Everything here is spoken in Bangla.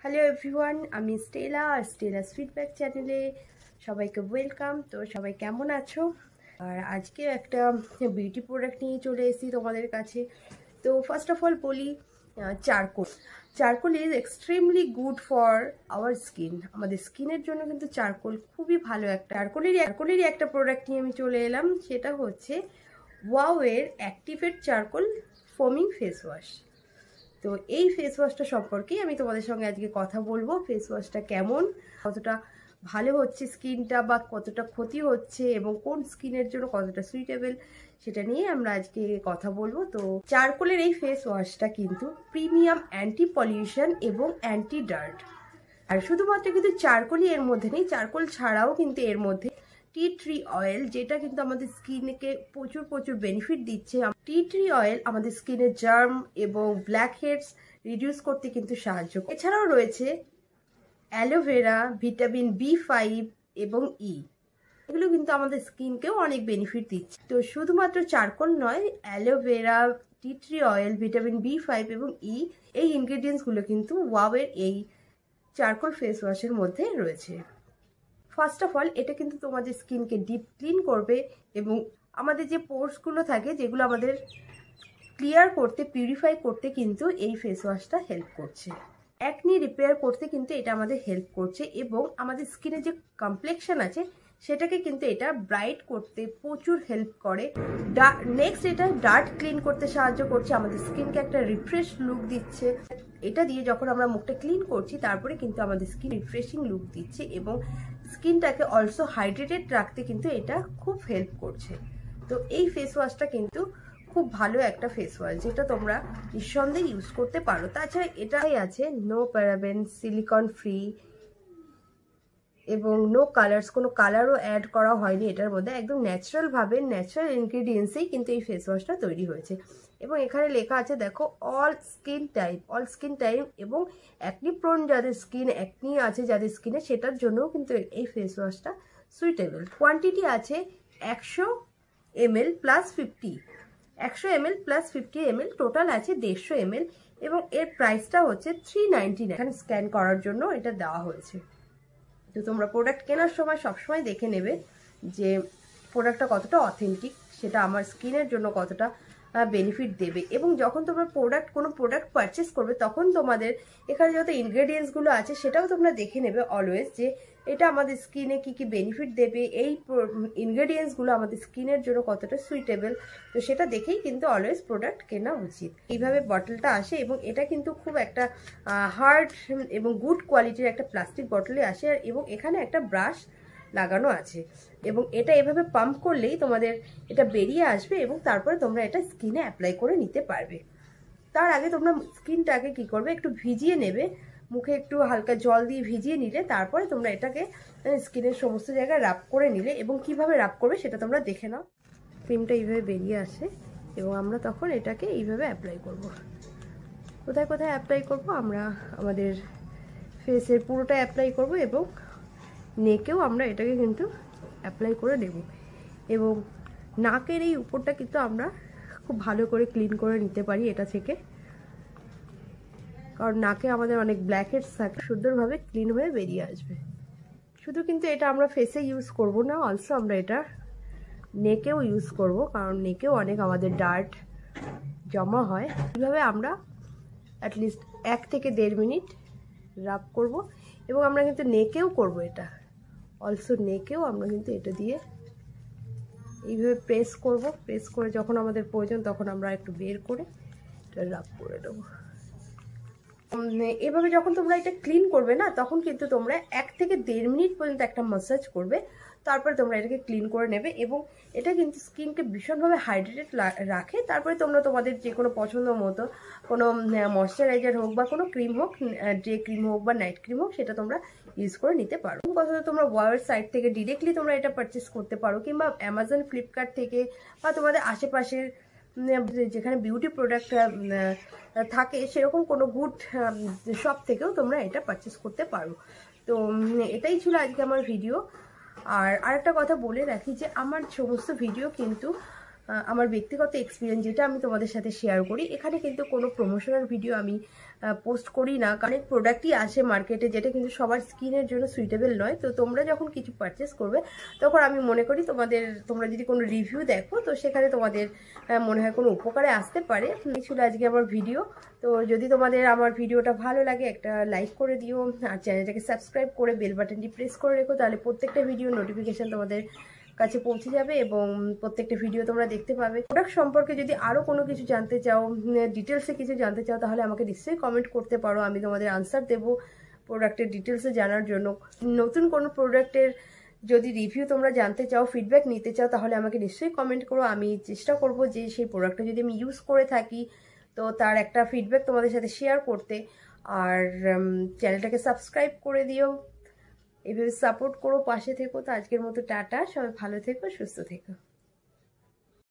হ্যালো এভরিওয়ান, আমি স্টেলা আর স্টেলাস ফিডব্যাক চ্যানেলে সবাইকে ওয়েলকাম। তো সবাই কেমন আছো? আর আজকে একটা বিউটি প্রোডাক্ট নিয়ে চলে এসেছি তোমাদের কাছে। তো ফার্স্ট অফ অল বলি, charcoal is extremely good for our skin. আমাদের স্কিনের জন্য কিন্তু চারকোল খুবই ভালো একটা চারকোলেরই একটা প্রোডাক্ট নিয়ে আমি চলে এলাম। সেটা হচ্ছে ওয়াওয়ের activate charcoal foaming face wash. তো এই ফেস ওয়াশটা সম্পর্কেই আমি তোমাদের সঙ্গে আজকে কথা বলবো। ফেস ওয়াশটা কেমন, কতটা ভালো হচ্ছে স্কিনটা বা কতটা ক্ষতি হচ্ছে এবং কোন স্কিনের জন্য কতটা সুইটেবল, সেটা নিয়ে আমরা আজকে কথা বলবো। তো চারকোলের এই ফেস ওয়াশটা কিন্তু প্রিমিয়াম অ্যান্টি পলিউশন এবং অ্যান্টি ডার্ট। আর শুধুমাত্র কিন্তু চারকোলই এর মধ্যে নেই, চারকোল ছাড়াও কিন্তু এর মধ্যে টি ট্রি অয়েল, যেটা কিন্তু আমাদের স্কিনকে প্রচুর বেনিফিট দিচ্ছে। টি ট্রি অয়েল আমাদের স্কিনের জার্ম এবং ব্ল্যাক হেডস রিডিউস করতে কিন্তু সাহায্য করে। এছাড়াও রয়েছে অ্যালোভেরা, ভিটামিন বি5 এবং ই। এগুলো কিন্তু আমাদের স্কিনকেও অনেক বেনিফিট দিচ্ছে। তো শুধুমাত্র চারকোল নয়, aloe vera, tea tree oil, vitamin B five এবং ই, এই ইনগ্রেডিয়েন্টসগুলো কিন্তু ওয়াওয়ের এই চারকোল ফেস ওয়াশের মধ্যে রয়েছে। ফার্স্ট অফ অল, এটা কিন্তু তোমাদের স্কিনকে ডিপ ক্লিন করবে এবং আমাদের যে পোর্সগুলো থাকে, যেগুলো আমাদের ক্লিয়ার করতে, পিউরিফাই করতে কিন্তু এই ফেস ওয়াশটা হেল্প করছে। অ্যাকনি রিপেয়ার করতে কিন্তু এটা আমাদের হেল্প করছে এবং আমাদের স্কিনে যে কমপ্লেকশন আছে সেটাকে কিন্তু এটা ব্রাইট করতে প্রচুর হেল্প করে। নেক্সট, এটা ডার্ট ক্লিন করতে সাহায্য করছে, আমাদের স্কিনকে একটা রিফ্রেশ লুক দিচ্ছে। এটা দিয়ে যখন আমরা মুখটা ক্লিন করছি, তারপরে কিন্তু আমাদের স্কিন রিফ্রেশিং লুক দিচ্ছে এবং স্কিনটাকে অলসো হাইড্রেটেড রাখতে কিন্তু এটা খুব হেল্প করছে। তো এই ফেস ওয়াশটা কিন্তু খুব ভালো একটা ফেস ওয়াশ, যেটা তোমরা নিঃসন্দেহে ইউজ করতে পারো। তাছাড়া এটাই আছে নো প্যারাবেন, সিলিকন ফ্রি এবং নো কালার্স, কোনো কালারও অ্যাড করা হয়নি এটার মধ্যে। একদম ন্যাচারালভাবে, ন্যাচারাল ইনগ্রিডিয়েন্টসেই কিন্তু এই ফেস ওয়াশটা তৈরি হয়েছে। এবং এখানে লেখা আছে দেখো, অল স্কিন টাইপ এবং অ্যাকনি প্রোন যাদের স্কিন, অ্যাকনি আছে যাদের স্কিনে, সেটার জন্যও কিন্তু এই ফেস ওয়াশটা সুইটেবল। কোয়ান্টিটি আছে 100 ml প্লাস 50 ml, টোটাল আছে 150 ml এবং এর প্রাইসটা হচ্ছে 399। এখানে স্ক্যান করার জন্য এটা দেওয়া হয়েছে। তো তোমরা প্রোডাক্ট কেনার সময় সবসময় দেখে নেবে যে প্রোডাক্টটা কতটা অথেন্টিক, সেটা আমার স্কিনের জন্য কতটা বেনিফিট দেবে। এবং যখন তোমরা কোনো প্রোডাক্ট পারচেস করবে, তখন তোমাদের এখানে যত ইনগ্রেডিয়েন্টসগুলো আছে সেটাও তোমরা দেখে নেবে অলওয়েজ, যে এটা আমাদের স্কিনে কি কি বেনিফিট দেবে, এই ইনগ্রেডিয়েন্টসগুলো আমাদের স্কিনের জন্য কতটা সুইটেবল। তো সেটা দেখেই কিন্তু অলওয়েজ প্রোডাক্ট কেনা উচিত। এইভাবে বটলটা আসে এবং এটা কিন্তু খুব একটা হার্ড এবং গুড কোয়ালিটির একটা প্লাস্টিক বটলে আসে, এবং এখানে একটা ব্রাশ লাগানো আছে এবং এটা এভাবে পাম্প করলেই তোমাদের এটা বেরিয়ে আসবে এবং তারপরে তোমরা এটা স্কিনে অ্যাপ্লাই করে নিতে পারবে। তার আগে তোমরা স্কিনটাকে কি করবে, একটু ভিজিয়ে নেবে, মুখে একটু হালকা জল দিয়ে ভিজিয়ে নিলে তারপরে তোমরা এটাকে স্কিনের সমস্ত জায়গায় রাব করে নিলে। এবং কিভাবে রাব করবে সেটা তোমরা দেখে নাও। ক্রিমটা এইভাবে বেরিয়ে আসে এবং আমরা তখন এটাকে এইভাবে অ্যাপ্লাই করব। কোথায় কোথায় অ্যাপ্লাই করব, আমরা আমাদের ফেসের পুরোটা অ্যাপ্লাই করব এবং নেকেও আমরা এটাকে কিন্তু অ্যাপ্লাই করে নেব। এবং নাকের এই উপরটা কিন্তু আমরা খুব ভালো করে ক্লিন করে নিতে পারি এটা থেকে, কারণ নাকে আমাদের অনেক ব্ল্যাক হেডস থাকে, সুন্দরভাবে ক্লিন হয়ে বেরিয়ে আসবে। শুধু কিন্তু এটা আমরা ফেসে ইউজ করব না, অলসো আমরা এটা নেকেও ইউজ করব, কারণ নেকেও অনেক আমাদের ডার্ট জমা হয়। এইভাবে আমরা অ্যাটলিস্ট 1 থেকে 1.5 মিনিট রাব করব এবং আমরা কিন্তু নেকেও করব এটা, অলসো নেকেও আমরা কিন্তু এটা দিয়ে এইভাবে প্রেস করে যখন আমাদের প্রয়োজন তখন আমরা একটু বের করে এটা রাব করে দেবো। এভাবে যখন তোমরা এটা ক্লিন করবে না, তখন কিন্তু তোমরা 1 থেকে 1.5 মিনিট পর্যন্ত একটা ম্যাসাজ করবে, তারপরে তোমরা এটাকে ক্লিন করে নেবে এবং এটা কিন্তু স্কিনকে ভীষণভাবে হাইড্রেটেড রাখে। তারপরে তোমরা তোমাদের যে কোনো পছন্দ মতো কোনো ময়শ্চারাইজার হোক বা কোনো ক্রিম হোক, ডে ক্রিম হোক বা নাইট ক্রিম হোক, সেটা তোমরা ইউজ করে নিতে পারো। কথা তোমরা ওয়াওয়ের সাইট থেকে ডিরেক্টলি তোমরা এটা পারচেস করতে পারো, কিংবা অ্যামাজন, ফ্লিপকার্ট থেকে বা তোমাদের আশেপাশের যেখানে বিউটি প্রোডাক্ট থাকে সেরকম কোনো গুড শপ থেকেও তোমরা এটা পারচেস করতে পারো। তো এটাই ছিল আজকে আমার ভিডিও। আর আরেকটা কথা বলে রাখি যে আমার সমস্ত ভিডিও কিন্তু আমার ব্যক্তিগত এক্সপিরিয়েন্স যেটা আমি তোমাদের সাথে শেয়ার করি। এখানে কিন্তু কোনো প্রমোশনাল ভিডিও আমি পোস্ট করি না, কারণ প্রোডাক্টই আছে মার্কেটে যেটা কিন্তু সবার স্কিনের জন্য সুইটেবল নয়। তো তোমরা যখন কিছু পারচেস করবে তখন আমি মনে করি তোমরা যদি কোনো রিভিউ দেখো তো সেখানে তোমাদের মনে হয় কোনো উপকারে আসতে পারে। ছিল আজকে আমার ভিডিও। তো যদি তোমাদের আমার ভিডিওটা ভালো লাগে একটা লাইক করে দিও, আর চ্যানেলটাকে সাবস্ক্রাইব করে বেল বাটনটি প্রেস করে রেখো, তাহলে প্রত্যেকটা ভিডিও নোটিফিকেশান তোমাদের কাছে পৌঁছে যাবে এবং প্রত্যেকটা ভিডিও তোমরা দেখতে পাবে। প্রোডাক্ট সম্পর্কে যদি আরও কোনো কিছু জানতে চাও, ডিটেলসে কিছু জানতে চাও, তাহলে আমাকে নিশ্চয়ই কমেন্ট করতে পারো, আমি তোমাদের আনসার দেবো প্রোডাক্টের ডিটেলসে জানার জন্য। নতুন কোনো প্রোডাক্টের যদি রিভিউ তোমরা জানতে চাও, ফিডব্যাক নিতে চাও, তাহলে আমাকে নিশ্চয়ই কমেন্ট করো। আমি চেষ্টা করব যে সেই প্রোডাক্টটা যদি আমি ইউজ করে থাকি তো তার একটা ফিডব্যাক তোমাদের সাথে শেয়ার করতে। আর চ্যানেলটাকে সাবস্ক্রাইব করে দিও, এভাবে সাপোর্ট করো, পাশে থেকো। তো আজকের মতো টাটা, সবাই ভালো থেকো, সুস্থ থেকো।